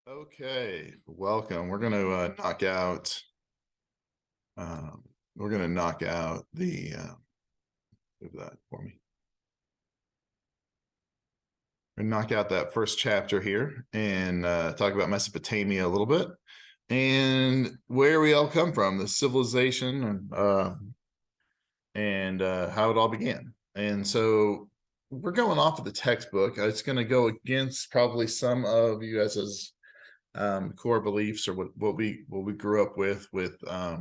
Okay, welcome. We're going to knock out. We're going to knock out the. Do that for me. We're knock out that first chapter here and talk about Mesopotamia a little bit and where we all come from, the civilization, and how it all began. And so we're going off of the textbook. It's going to go against probably some of you guys' core beliefs or what we grew up with uh,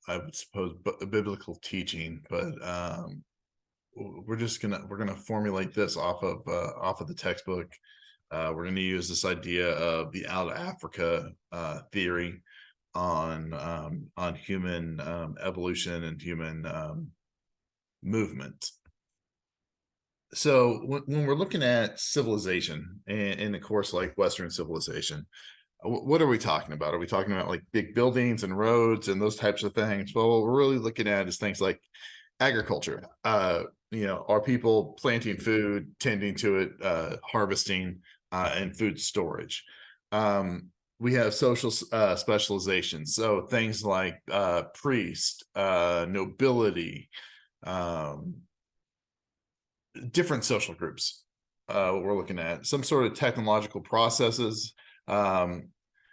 I would suppose biblical teaching, but we're gonna formulate this off of the textbook. We're gonna use this idea of the out of Africa theory on human evolution and human movement. So when we're looking at civilization in a course like Western civilization, what are we talking about? Are we talking about like big buildings and roads and those types of things? Well, what we're really looking at is things like agriculture. Are people planting food, tending to it, harvesting, and food storage? We have social specializations. So things like priest, nobility, different social groups. We're looking at some sort of technological processes,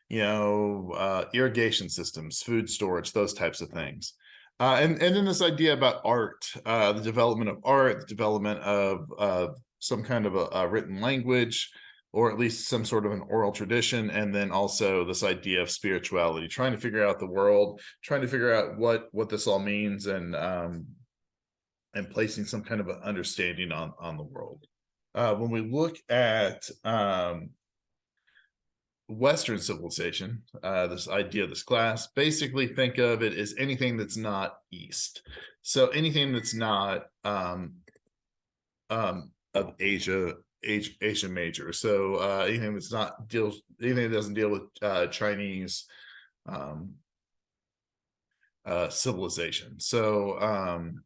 irrigation systems, food storage, those types of things. And then this idea about art, the development of art, the development of some kind of a written language, or at least some sort of an oral tradition, and then also this idea of spirituality, trying to figure out the world, trying to figure out what this all means, and placing some kind of an understanding on the world. When we look at Western civilization, this idea, this class, basically think of it as anything that's not East. So anything that's not of Asia Major. So anything that's not anything that doesn't deal with Chinese civilization. So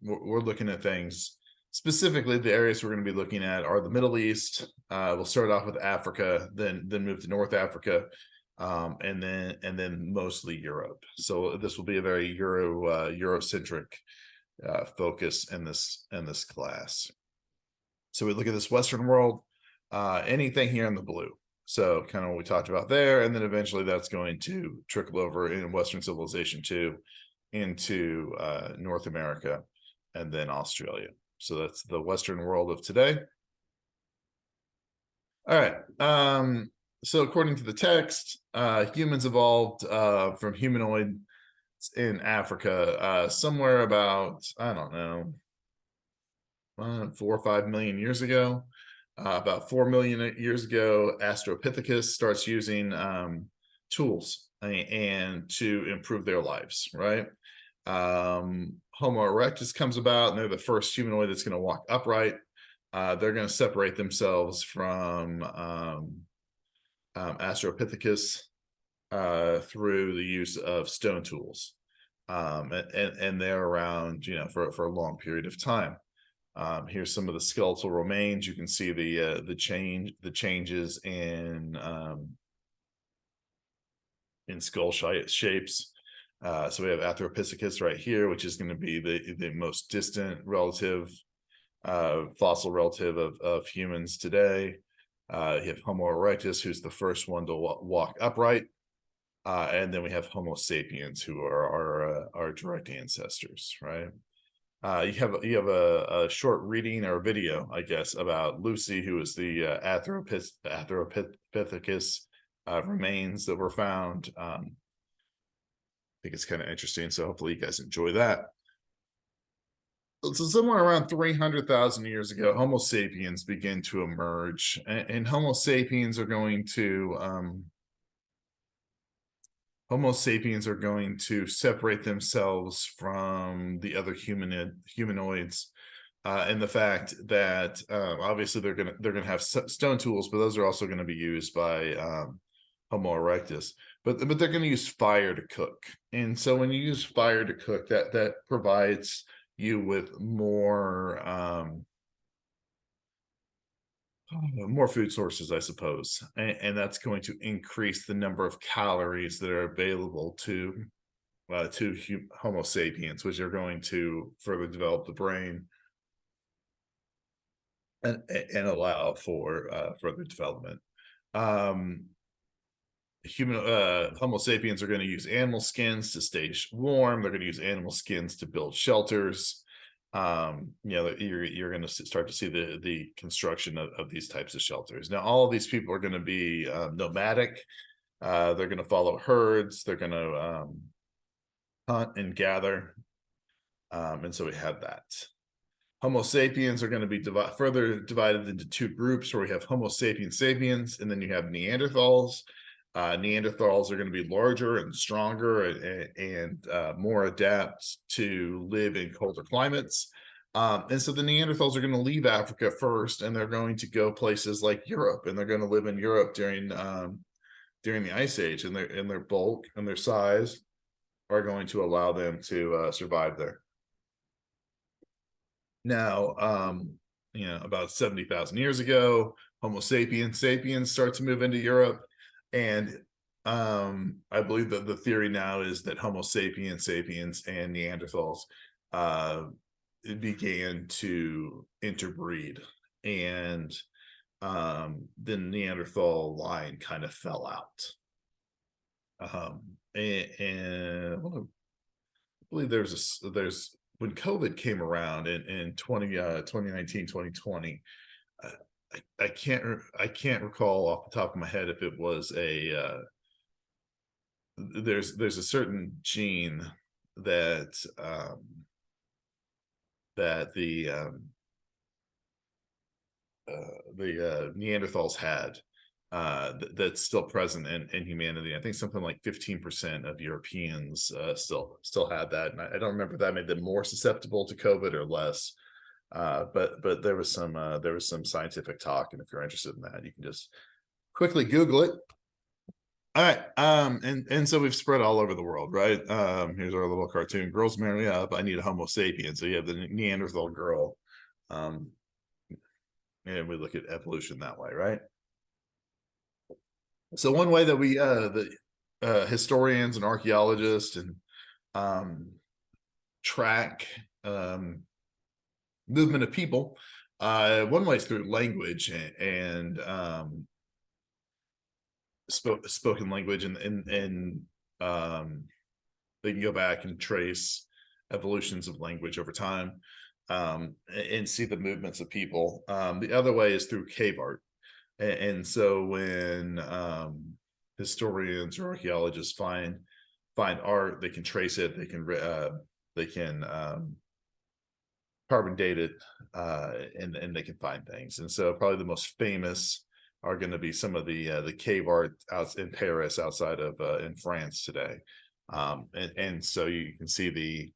we're looking at things. Specifically, the areas we're going to be looking at are the Middle East. We'll start off with Africa, then move to North Africa, and then mostly Europe. So this will be a very Eurocentric focus in this class. So we look at this Western world, anything here in the blue. So kind of what we talked about there, and then eventually that's going to trickle over in Western civilization too, into North America, and then Australia. So that's the Western world of today. All right. So according to the text, humans evolved from humanoid in Africa somewhere about, I don't know, 4 or 5 million years ago. About 4 million years ago, Australopithecus starts using tools and to improve their lives, right? Homo erectus comes about, and they're the first humanoid that's going to walk upright. They're going to separate themselves from Australopithecus through the use of stone tools, and they're around, for a long period of time. Here's some of the skeletal remains. You can see the changes in skull shapes. So we have Australopithecus right here, which is going to be the most distant relative, fossil relative of humans today. You have Homo erectus, who's the first one to walk upright. And then we have Homo sapiens, who are our direct ancestors, right? You have a short reading or a video, I guess, about Lucy, who is the Australopithecus remains that were found. I think it's kind of interesting, so hopefully you guys enjoy that. So somewhere around 300,000 years ago, Homo sapiens begin to emerge, and Homo sapiens are going to separate themselves from the other humanoids, and the fact that obviously they're gonna have stone tools, but those are also going to be used by Homo erectus. But they're going to use fire to cook, and so when you use fire to cook, that provides you with more more food sources, I suppose, and that's going to increase the number of calories that are available to Homo sapiens, which are going to further develop the brain and allow for further development. Um, Homo sapiens are going to use animal skins to stay warm. They're going to use animal skins to build shelters. You're going to start to see the construction of these types of shelters. Now, all of these people are going to be nomadic. They're going to follow herds. They're going to hunt and gather. And so we have that. Homo sapiens are going to be further divided into two groups, where we have Homo sapiens sapiens, and then you have Neanderthals. Neanderthals are going to be larger and stronger and more adapt to live in colder climates. And so the Neanderthals are going to leave Africa first, and they're going to go places like Europe, and they're going to live in Europe during the Ice Age, and their bulk and their size are going to allow them to survive there. Now, about 70,000 years ago, Homo sapiens sapiens start to move into Europe, and I believe that the theory now is that Homo sapiens sapiens and Neanderthals began to interbreed, and the Neanderthal line kind of fell out. And I believe there's when COVID came around in 2019, 2020, I can't recall off the top of my head if it was there's a certain gene that the Neanderthals had that's still present in humanity. I think something like 15% of Europeans still had that, and I don't remember if that made them more susceptible to COVID or less. But there was some scientific talk, and if you're interested in that, you can just quickly Google it. All right, and so we've spread all over the world, right? Here's our little cartoon: girls marry up. I need a Homo sapien. So you have the Neanderthal girl, and we look at evolution that way, right? So one way that we the historians and archaeologists and track movement of people, one way is through language and spoken language, and they can go back and trace evolutions of language over time, and see the movements of people. The other way is through cave art. And so when historians or archaeologists find art, they can trace it, they can carbon date it, and they can find things. And so probably the most famous are going to be some of the cave art out in Paris, outside of in France today. And so you can see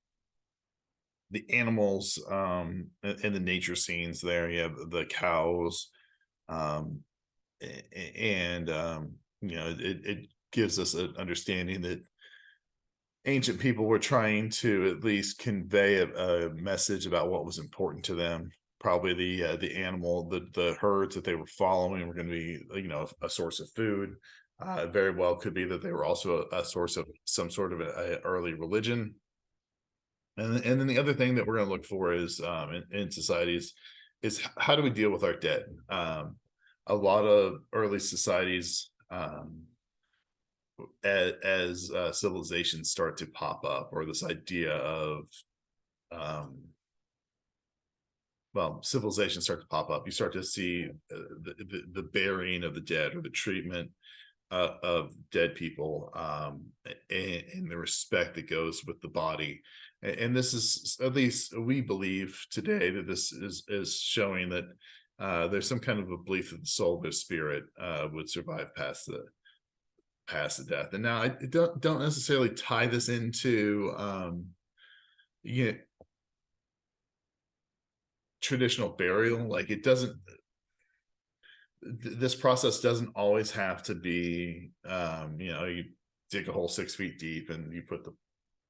the animals and the nature scenes there. You have the cows, and it gives us an understanding that ancient people were trying to at least convey a message about what was important to them. Probably the animal, the herds that they were following were going to be a source of food. Very well could be that they were also a source of some sort of a early religion. And then the other thing that we're going to look for is in societies is how do we deal with our dead. A lot of early societies, as civilizations start to pop up, or this idea of civilizations start to pop up, you start to see the burying of the dead, or the treatment of dead people, and the respect that goes with the body. And this is, at least we believe today, that this is showing that there's some kind of a belief that the soul, their spirit, would survive past the death. And now I don't necessarily tie this into traditional burial. Like, it doesn't, this process doesn't always have to be you dig a hole 6 feet deep and you put the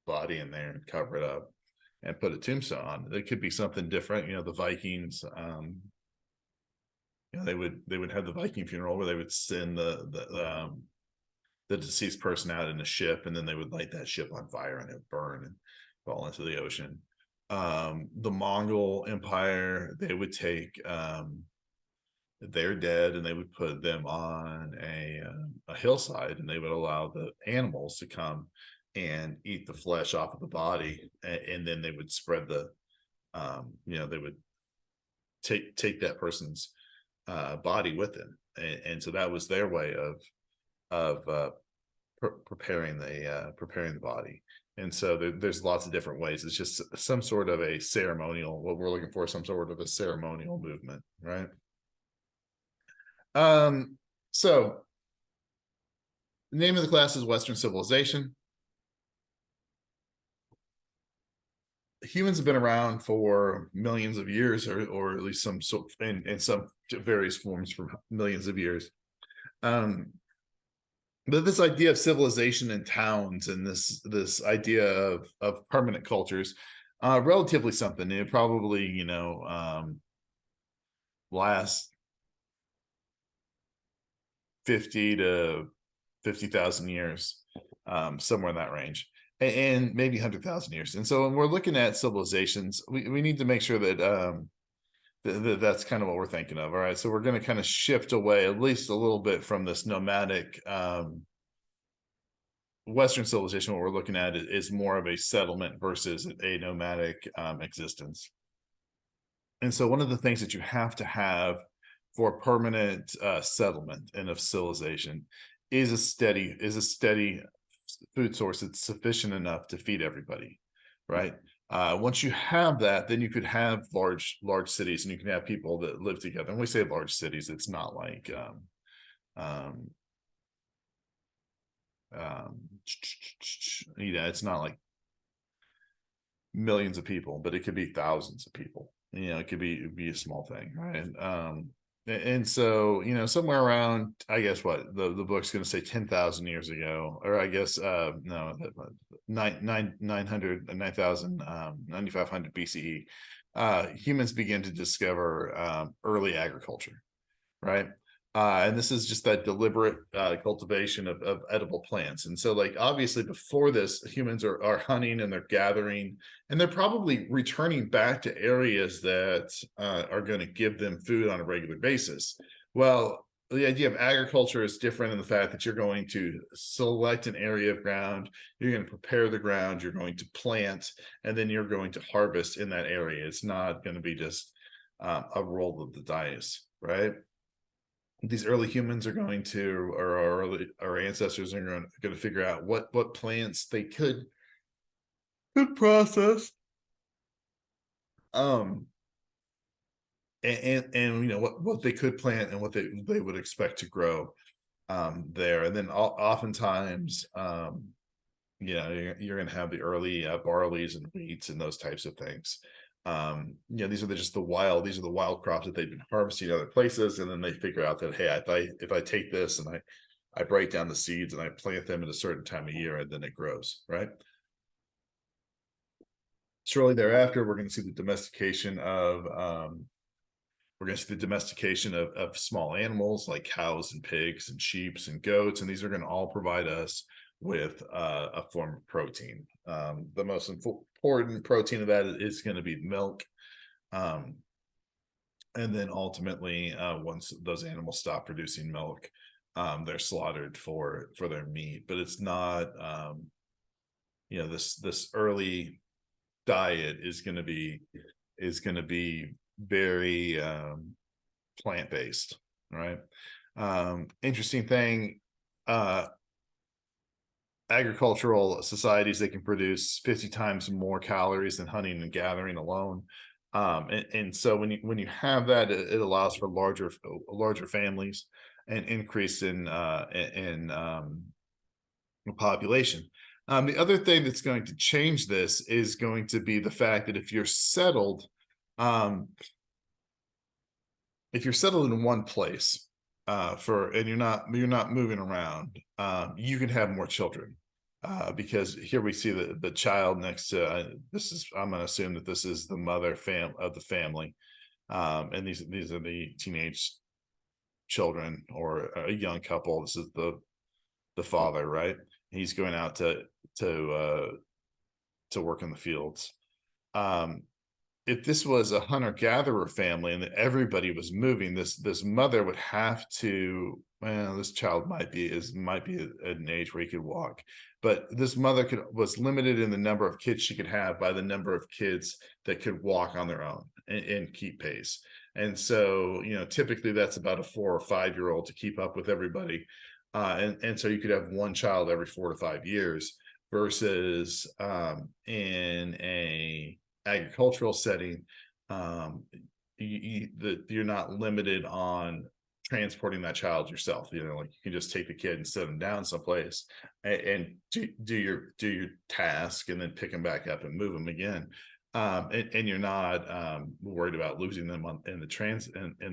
body in there and cover it up and put a tombstone on. It could be something different. The Vikings, they would have the Viking funeral where they would send the deceased person out in a ship, and then they would light that ship on fire and it would burn and fall into the ocean. The Mongol Empire, they would take their dead and they would put them on a hillside, and they would allow the animals to come and eat the flesh off of the body, and then they would spread the they would take that person's body with them, and so that was their way of preparing the body. And so there's lots of different ways. It's just some sort of a ceremonial, what we're looking for, some sort of a ceremonial movement, right? So the name of the class is Western Civilization. Humans have been around for millions of years, or at least some sort, in some various forms for millions of years. But this idea of civilization and towns, and this idea of permanent cultures, relatively something. It probably last 50 to 50,000 years, somewhere in that range, and maybe 100,000 years. And so when we're looking at civilizations, we need to make sure that that's kind of what we're thinking of. All right, so we're going to kind of shift away at least a little bit from this nomadic Western civilization. What we're looking at is more of a settlement versus a nomadic existence. And so one of the things that you have to have for permanent settlement and of civilization is a steady food source that's sufficient enough to feed everybody, right? Once you have that, then you could have large cities, and you can have people that live together. And we say large cities, it's not like it's not like millions of people, but it could be thousands of people. It could be a small thing, right? And so somewhere around, I guess what the book's going to say 10,000 years ago, or I guess no, 9,500 BCE, humans begin to discover early agriculture, right? And this is just that deliberate cultivation of edible plants. And so, like, obviously before this, humans are hunting and they're gathering, and they're probably returning back to areas that are going to give them food on a regular basis. Well, the idea of agriculture is different in the fact that you're going to select an area of ground, you're going to prepare the ground, you're going to plant, and then you're going to harvest in that area. It's not going to be just a roll of the dice, right? These early humans are going to, or our ancestors are going to figure out what plants they could process, and what they could plant and what they would expect to grow there. And then oftentimes you're going to have the early barleys and wheats and those types of things. These are the wild crops that they've been harvesting other places, and then they figure out that, hey, if I take this and I break down the seeds and I plant them at a certain time of year, and then it grows, right? Shortly thereafter, we're going to see the domestication of small animals like cows and pigs and sheep and goats, and these are going to all provide us with a form of protein. The most important protein of that is going to be milk, and then ultimately, once those animals stop producing milk, they're slaughtered for their meat. But it's not this early diet is going to be very plant-based, right? Interesting thing, agricultural societies, they can produce 50 times more calories than hunting and gathering alone. And so when you have that, it allows for larger families and increase in population. The other thing that's going to change this is going to be the fact that if you're settled in one place and you're not moving around, you can have more children, because here we see the child next to I'm going to assume that this is the mother of the family, and these are the teenage children or a young couple. This is the father, right? He's going out to uh, to work in the fields. Um, if this was a hunter gatherer family and that everybody was moving, this mother would have to, well, this child might be at an age where he could walk, but this mother was limited in the number of kids she could have by the number of kids that could walk on their own and keep pace. And so, typically that's about a 4 or 5 year old to keep up with everybody. And so you could have one child every 4 to 5 years versus in a agricultural setting, you're not limited on transporting that child yourself. Like you can just take the kid and set them down someplace and do your task and then pick them back up and move them again. And you're not worried about losing them in the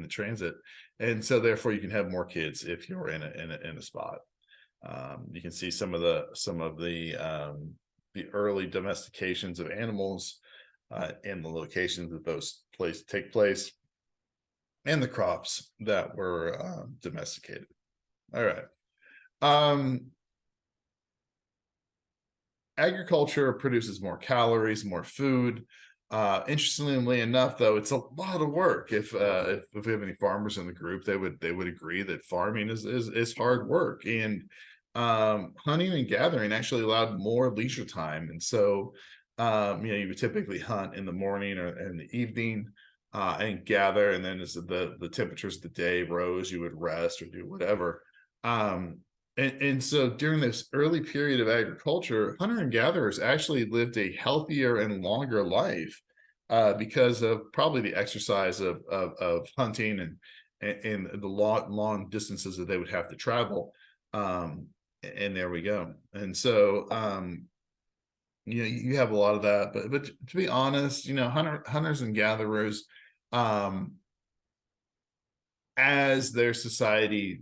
transit, and so therefore you can have more kids if you're in a spot. You can see some of the early domestications of animals and the locations that those take place, and the crops that were domesticated. All right. Agriculture produces more calories, more food. Interestingly enough, though, it's a lot of work. If we have any farmers in the group, they would agree that farming is hard work, and hunting and gathering actually allowed more leisure time. And so, you would typically hunt in the morning or in the evening, and gather, and then as the temperatures of the day rose, you would rest or do whatever. And so during this early period of agriculture, hunter and gatherers actually lived a healthier and longer life because of probably the exercise of hunting and the long distances that they would have to travel. And there we go. And so you have a lot of that, but to be honest, hunters and gatherers, as their society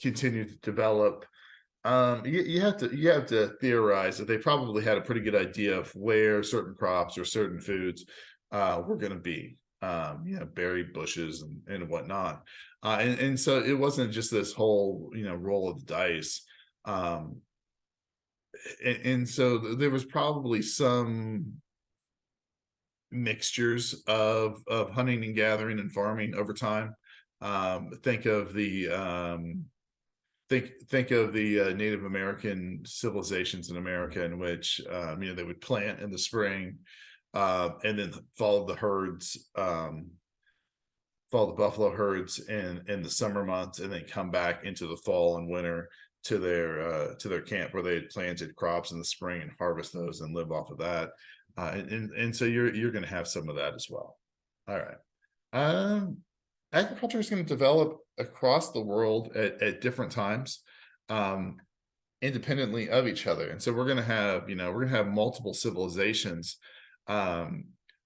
continued to develop, you have to theorize that they probably had a pretty good idea of where certain crops or certain foods were going to be, buried bushes and whatnot, and so it wasn't just this whole roll of the dice. And so there was probably some mixtures of hunting and gathering and farming over time. Think of the Native American civilizations in America, in which they would plant in the spring, and then follow the buffalo herds in the summer months, and then come back into the fall and winter to their camp where they had planted crops in the spring and harvest those and live off of that. And so you're going to have some of that as well. All right. Agriculture is going to develop across the world at different times, independently of each other. And so we're going to have multiple civilizations that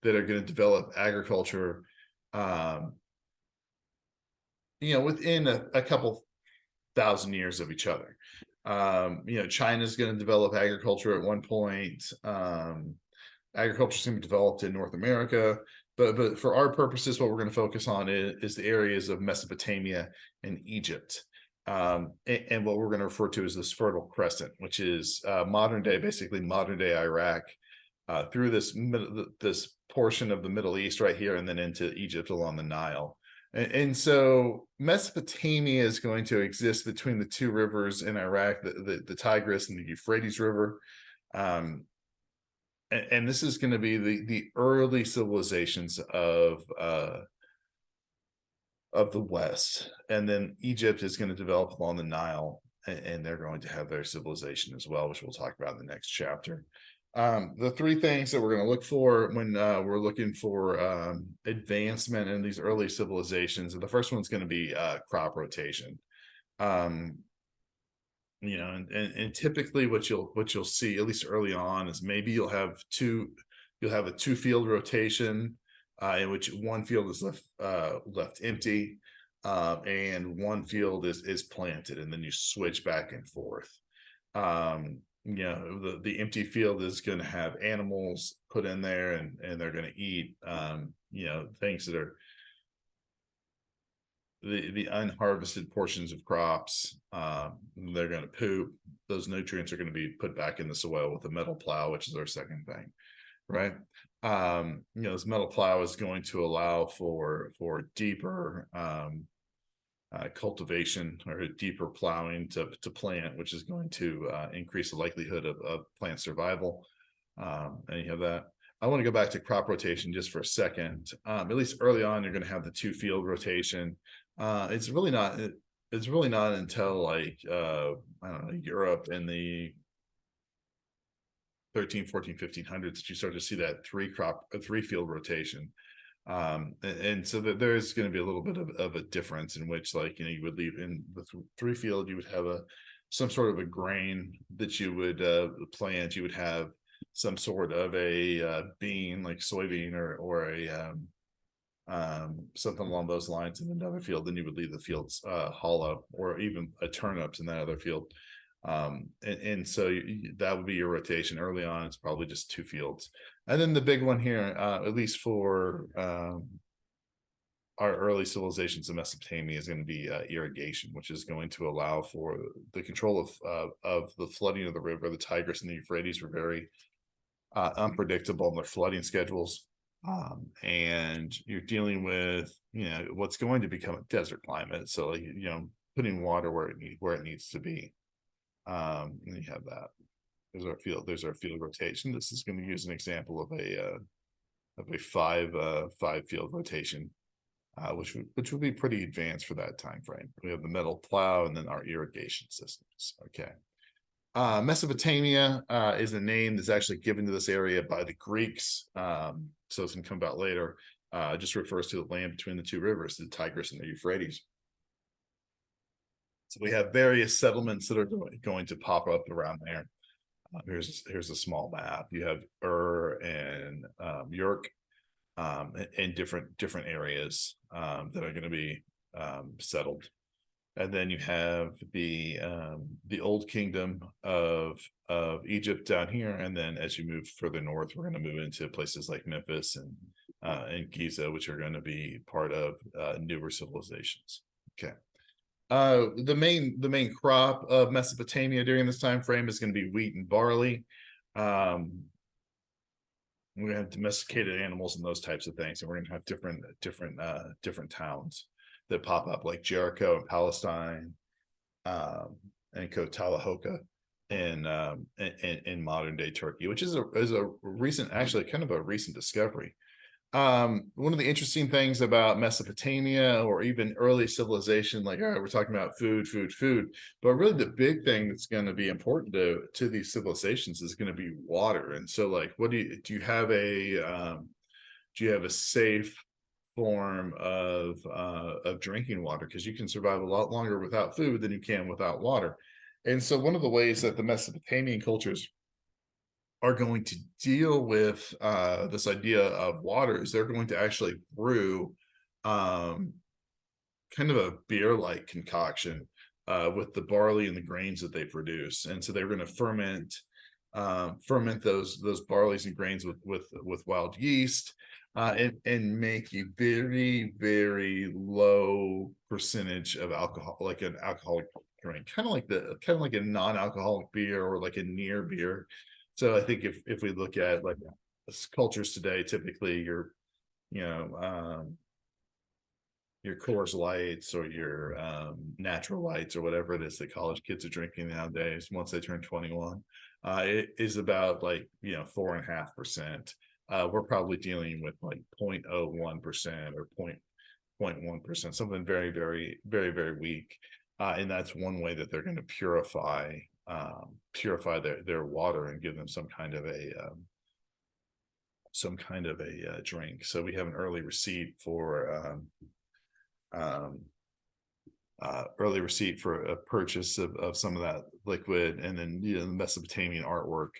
are going to develop agriculture, within a couple thousand years of each other. China's going to develop agriculture at one point. Agriculture is going to be developed in North America, but for our purposes, what we're going to focus on is the areas of Mesopotamia and Egypt. And what we're going to refer to as this Fertile Crescent, which is basically modern day Iraq, through this portion of the Middle East right here, and then into Egypt along the Nile. And so Mesopotamia is going to exist between the two rivers in Iraq, the Tigris and the Euphrates River. And this is going to be the early civilizations of the West. And then Egypt is going to develop along the Nile, and they're going to have their civilization as well, which we'll talk about in the next chapter. The three things that we're going to look for when we're looking for advancement in these early civilizations, and the first one's going to be crop rotation. And typically what you'll see, at least early on, is maybe you'll have a 2-field rotation, in which one field is left empty, and one field is planted, and then you switch back and forth. The empty field is going to have animals put in there, and they're going to eat things that are the unharvested portions of crops, they're going to poop. Those nutrients are going to be put back in the soil with a metal plow, which is our second thing, right? This metal plow is going to allow for deeper cultivation or deeper plowing to plant, which is going to increase the likelihood of plant survival. And you have that. I want to go back to crop rotation just for a second. At least early on, you're going to have the 2-field rotation. It's really not until like I don't know, Europe in the 13, 14, 1500s that you start to see that 3-field rotation. And so that there's going to be a little bit of a difference in which, like, you would leave in the 3-field, you would have some sort of a grain that you would plant. You would have some sort of a bean, like soybean or a something along those lines in another field. Then you would leave the fields hollow, or even a turnips in that other field. And so that would be your rotation early on. It's probably just 2 fields. And then the big one here, at least for our early civilizations in Mesopotamia, is going to be irrigation, which is going to allow for the control of the flooding of the river. The Tigris and the Euphrates were very unpredictable in their flooding schedules. And you're dealing with, what's going to become a desert climate. So, like, putting water where it needs to be. And you have that. There's our field rotation. This is going to use an example of a 5-field rotation, which would be pretty advanced for that time frame. We have the metal plow and then our irrigation systems. Okay. Mesopotamia is a name that's actually given to this area by the Greeks. So it's going to come about later. Just refers to the land between the 2 rivers, the Tigris and the Euphrates. So we have various settlements that are going to pop up around there. Here's a small map. You have and York, in different areas that are going to be settled. And then you have the old kingdom of Egypt down here, and then as you move further north, we're going to move into places like Memphis and Giza, which are going to be part of newer civilizations. Okay. The main crop of Mesopotamia during this time frame is going to be wheat and barley. We're going to have domesticated animals and those types of things, and we're going to have different towns that pop up, like Jericho in Palestine, and Kotalahoka in modern day Turkey, which is a recent, actually kind of a recent discovery. One of the interesting things about Mesopotamia, or even early civilization, like, all right, we're talking about food, but really the big thing that's going to be important to these civilizations is going to be water. And so, like, what do you have a safe form of drinking water? Because you can survive a lot longer without food than you can without water. And so one of the ways that the Mesopotamian cultures are going to deal with this idea of water is they're going to actually brew kind of a beer-like concoction with the barley and the grains that they produce. And so they're going to ferment those barleys and grains with wild yeast, and make a very, very low percentage of alcohol, like an alcoholic drink, kind of like a non-alcoholic beer, or like a near beer. So I think if we look at, like, cultures today, typically your Coors Lights or your Natural Lights or whatever it is that college kids are drinking nowadays once they turn 21, it is about, like, 4.5%. We're probably dealing with like 0.01% or 0.1%, something very, very, very, very weak. And that's one way that they're going to purify their water and give them some kind of a drink. So we have an early receipt for a purchase of some of that liquid. And then, the Mesopotamian artwork,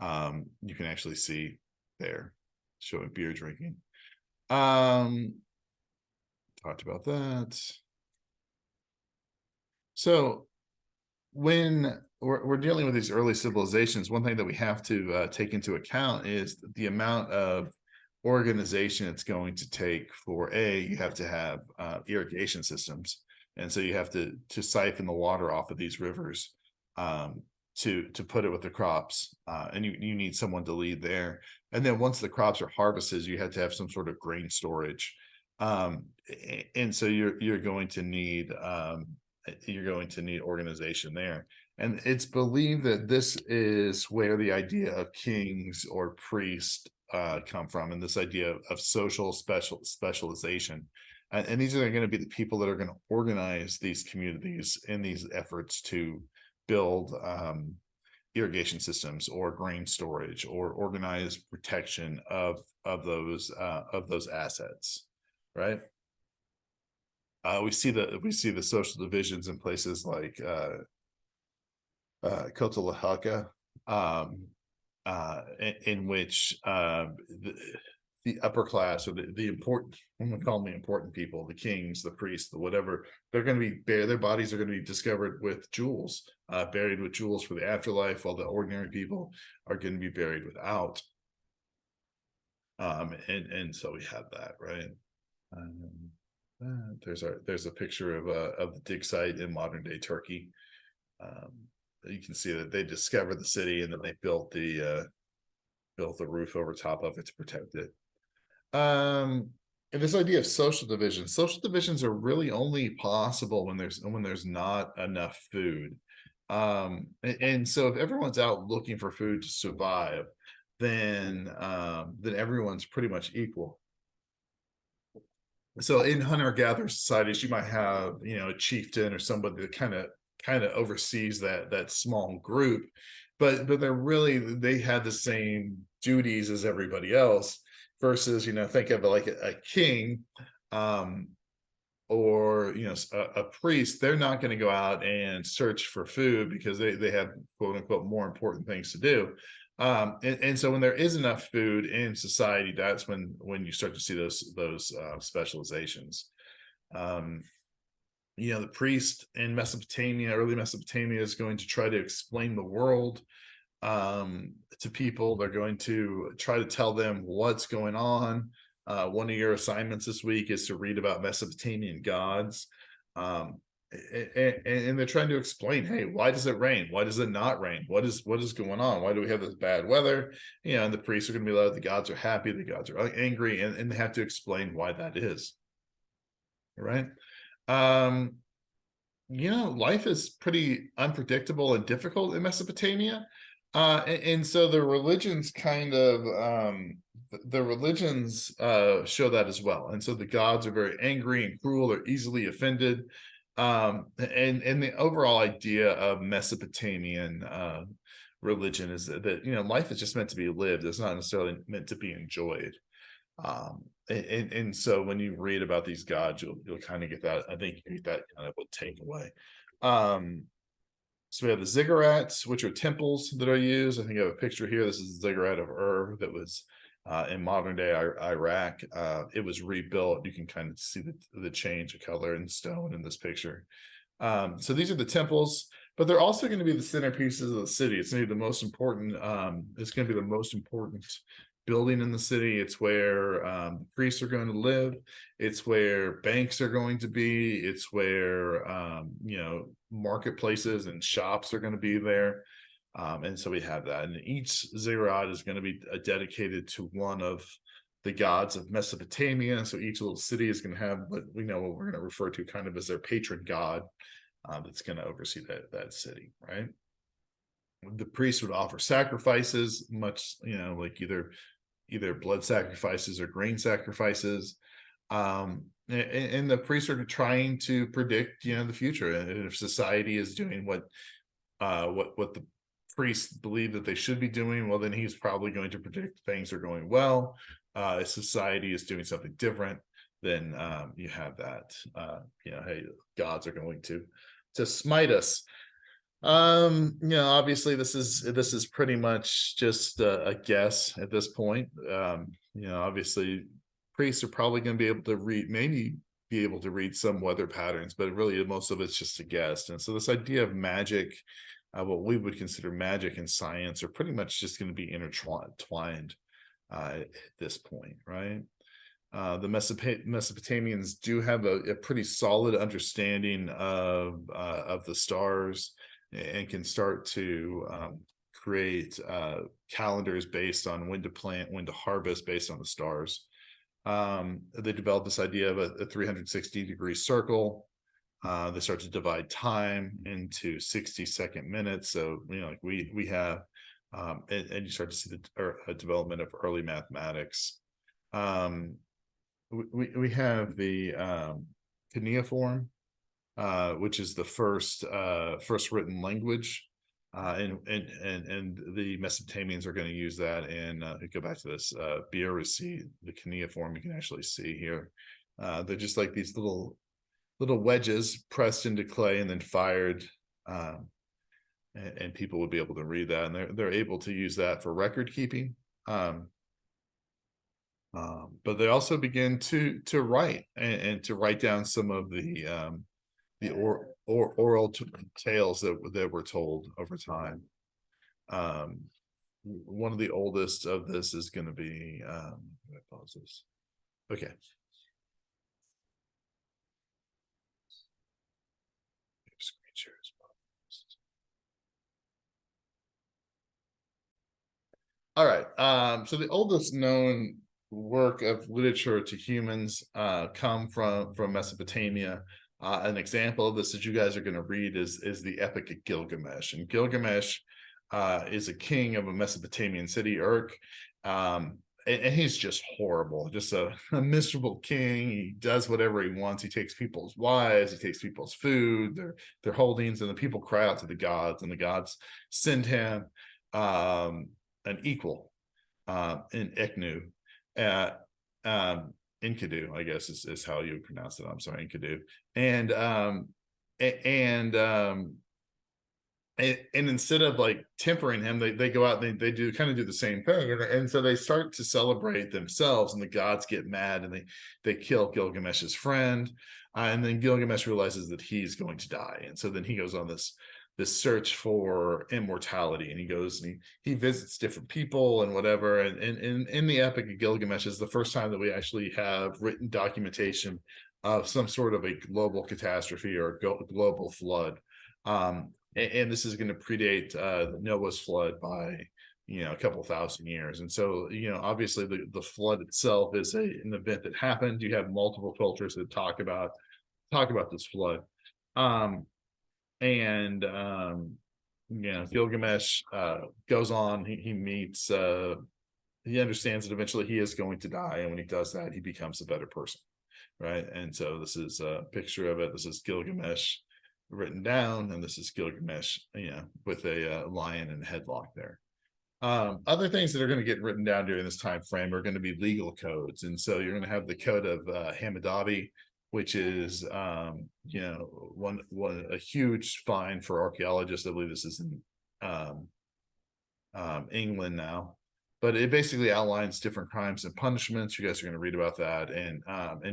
you can actually see there showing beer drinking. Talked about that. So when we're dealing with these early civilizations, one thing that we have to take into account is the amount of organization it's going to take for you have to have irrigation systems, and so you have to siphon the water off of these rivers, um, to put it with the crops, and you need someone to lead there. And then once the crops are harvested, you have to have some sort of grain storage, and so you're going to need organization there. And it's believed that this is where the idea of kings or priests come from, and this idea of social specialization. And these are going to be the people that are going to organize these communities in these efforts to build irrigation systems or grain storage or organize protection of those assets, right? We see the social divisions in places like Cotalahaka, in which the upper class, or the important, I'm going to call them the important people, the kings, the priests, the whatever, they're going to be their bodies are going to be discovered with jewels, buried with jewels for the afterlife, while the ordinary people are going to be buried without. And so we have that, right? There's a picture of the dig site in modern day Turkey. You can see that they discovered the city, and then they built the roof over top of it to protect it. And this idea of social divisions are really only possible when there's not enough food. And so if everyone's out looking for food to survive, then everyone's pretty much equal. So in hunter-gatherer societies, you might have, a chieftain or somebody that kind of oversees that small group, but they had the same duties as everybody else, versus, think of it like a king, or a priest. They're not going to go out and search for food because they have, quote unquote, more important things to do. And so when there is enough food in society, that's when you start to see those specializations. The priest in early Mesopotamia, is going to try to explain the world to people. They're going to try to tell them what's going on. One of your assignments this week is to read about Mesopotamian gods. And they're trying to explain, hey, why does it rain? Why does it not rain? What is going on? Why do we have this bad weather? And the priests are going to be like, the gods are happy, the gods are angry, and they have to explain why that is. Right? Life is pretty unpredictable and difficult in Mesopotamia. And so the religions show that as well. And so the gods are very angry and cruel. They're easily offended. And the overall idea of Mesopotamian religion is that life is just meant to be lived. It's not necessarily meant to be enjoyed. And so when you read about these gods, you'll kind of get that. I think you get that kind of a takeaway. So we have the ziggurats, which are temples that are used. I think I have a picture here. This is the ziggurat of Ur that was in modern day Iraq. It was rebuilt. You can kind of see the change of color and stone in this picture. So these are the temples, but they're also going to be the centerpieces of the city. It's going to be the most important. It's going to be the most important building in the city. It's where the priests are going to live. It's where banks are going to be. It's where marketplaces and shops are going to be there. And so we have that, and each ziggurat is going to be dedicated to one of the gods of Mesopotamia. So each little city is going to have what we're going to refer to kind of as their patron god, that's going to oversee that city, right? The priest would offer sacrifices, much like either blood sacrifices or grain sacrifices. And the priests are trying to predict the future, and if society is doing what the priests believe that they should be doing, well, then he's probably going to predict things are going well. If society is doing something different, then you have that hey, gods are going to smite us. Obviously this is pretty much just a guess at this point. Obviously priests are probably going to be able to read some weather patterns, but really most of it's just a guess. And so this idea of magic, what we would consider magic and science, are pretty much just going to be intertwined. at this point, right? The Mesopotamians do have a pretty solid understanding of the stars, and can start to create calendars based on when to plant, when to harvest, based on the stars. They developed this idea of a 360-degree circle. They start to divide time into 60-second minutes. So, like we have, and you start to see the development of early mathematics. We have the cuneiform, which is the first written language, and the Mesopotamians are going to use that. And go back to this BRC, the cuneiform. You can actually see here, they're just like these little wedges pressed into clay and then fired, and people would be able to read that, and they're able to use that for record keeping. But they also begin to write, and to write down some of the oral tales that were told over time. One of the oldest of this is going to be, pause this. Okay. Screen share as well. All right. So the oldest known work of literature to humans come from Mesopotamia. An example of this that you guys are going to read is the Epic of Gilgamesh. And Gilgamesh is a king of a Mesopotamian city, Uruk. And he's just horrible, just a miserable king. He does whatever he wants. He takes people's wives, he takes people's food, their holdings, and the people cry out to the gods, and the gods send him an equal in Eknu. Enkidu, I guess is how you would pronounce it. I'm sorry, Enkidu. And instead of like tempering him, they go out and they do kind of do the same thing, and so they start to celebrate themselves, and the gods get mad, and they kill Gilgamesh's friend, and then Gilgamesh realizes that he's going to die, and so then he goes on this search for immortality, and he goes and he visits different people and whatever. And in the Epic of Gilgamesh is the first time that we actually have written documentation of some sort of a global catastrophe or global flood. And this is going to predate Noah's flood by a couple thousand years. And so obviously the flood itself is an event that happened. You have multiple cultures that talk about this flood. Gilgamesh goes on. He meets. He understands that eventually he is going to die, and when he does that, he becomes a better person, right? And so this is a picture of it. This is Gilgamesh written down, and this is Gilgamesh, with a lion and a headlock there. Other things that are going to get written down during this time frame are going to be legal codes, and so you're going to have the code of Hammurabi, which is a huge find for archaeologists. I believe this is in England now, but it basically outlines different crimes and punishments. You guys are going to read about that, and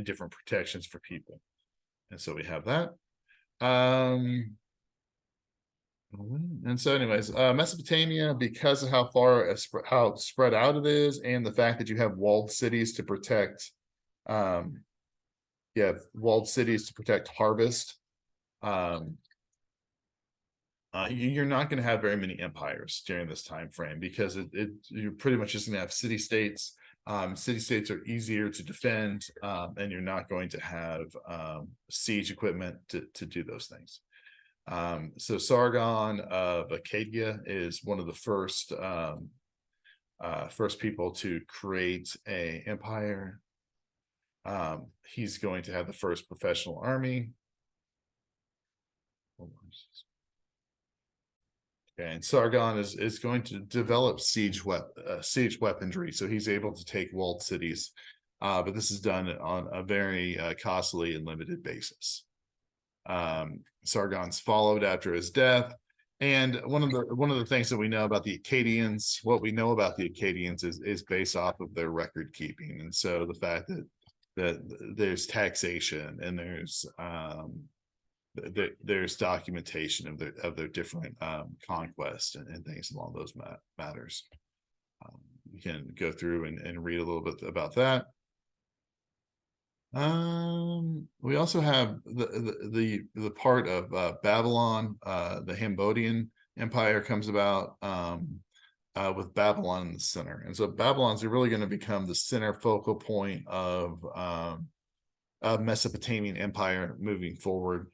different protections for people. And so we have that. And so anyways, Mesopotamia, because of how spread out it is, and the fact that you have walled cities to protect, harvest, you're not going to have very many empires during this time frame, because you're pretty much just going to have city states. City states are easier to defend, and you're not going to have siege equipment to do those things. So Sargon of Acadia is one of the first people to create an empire. He's going to have the first professional army. Okay, and Sargon is going to develop siege weaponry, so he's able to take walled cities, but this is done on a very costly and limited basis. Sargon's followed after his death, and one of the things that we know about the Akkadians, what we know about the Akkadians is based off of their record keeping, and so the fact that there's taxation, and there's documentation of their different conquests and things along those matters. you can go through and read a little bit about that. We also have the part of Babylon, the Hambodian Empire comes about with Babylon in the center, and so Babylon's really going to become the center focal point of Mesopotamian Empire moving forward.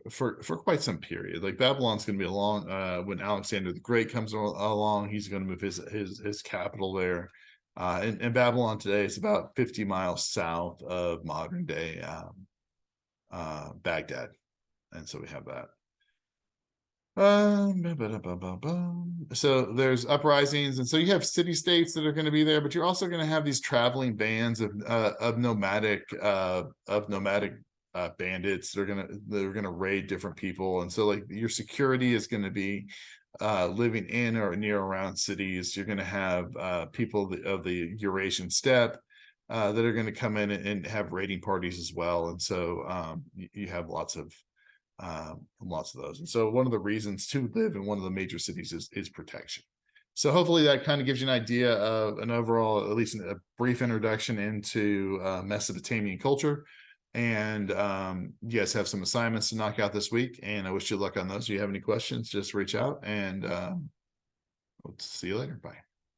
For quite some period, like Babylon's going to be along when Alexander the Great comes along, he's going to move his capital there. And Babylon today is about 50 miles south of modern day Baghdad, and so we have that. So there's uprisings, and so you have city states that are going to be there, but you're also going to have these traveling bands of nomadic bandits that are gonna raid different people, and so like your security is going to be living in or near around cities. You're going to have people of the Eurasian steppe that are going to come in and have raiding parties as well, and so you have lots of those. And so one of the reasons to live in one of the major cities is protection. So hopefully that kind of gives you an idea of an overall, at least a brief introduction into Mesopotamian culture. And you guys have some assignments to knock out this week, and I wish you luck on those. If you have any questions, just reach out, and we'll see you later. Bye.